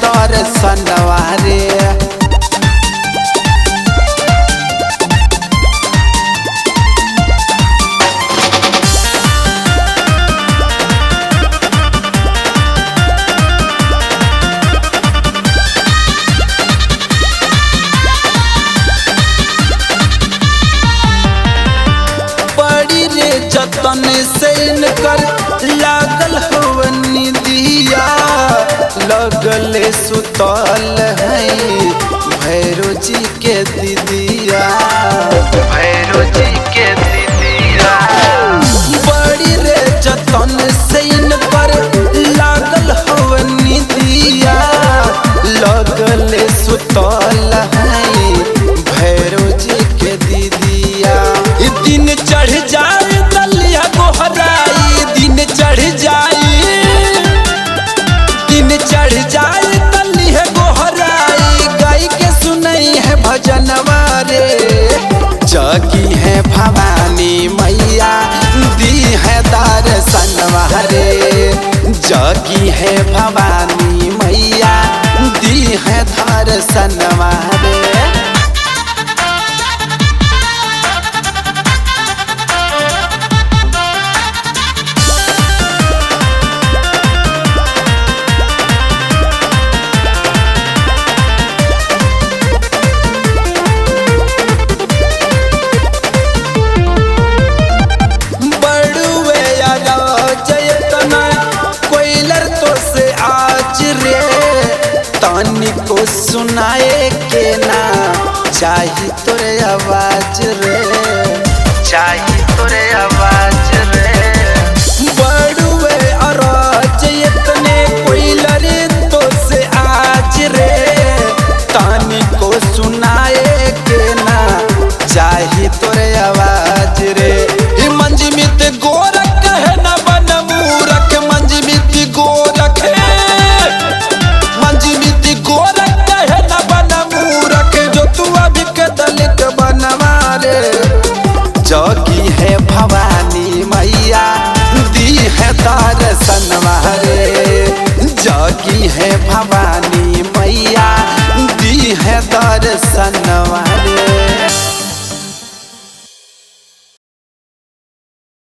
दर्शनवा रे। जतन से इनकर लागल हवनी दिया, लगले सुतल है भैरो जी के दीदिया, भैरो जी के दीदिया। बड़ी रे जतन से इनकर लागल हवनी दिया, लगले सुतल है भैरो जी के दीदिया। दिन चढ़ जाए दिन चढ़ जाए, दिन चढ़ जाए तली है गोहराई, गाय के सुनई है भजनवा रे। जागी है भवानी मैया दी है दर्शनवा रे, जागी है भवानी मैया दी है दर्शनवा रे। तानी को सुनाए के ना चाही तोरे आवाज रे, चाही तोरे आवाज रे। बड़ुए अराज इतने कोई लरे तो से आज रे, तानी को सुनाए के ना चाही तोरे आवाज रे। मंजमित गोरख है न बन मूरख, मंजमित गोरख है गोरख है न बन मूरख, जो तू अभी के दलित बनवा रे। जागी है भवानी मैया दी है दर्शनवा रे, जागी है भवानी मैया दी है दर्शनवा रे।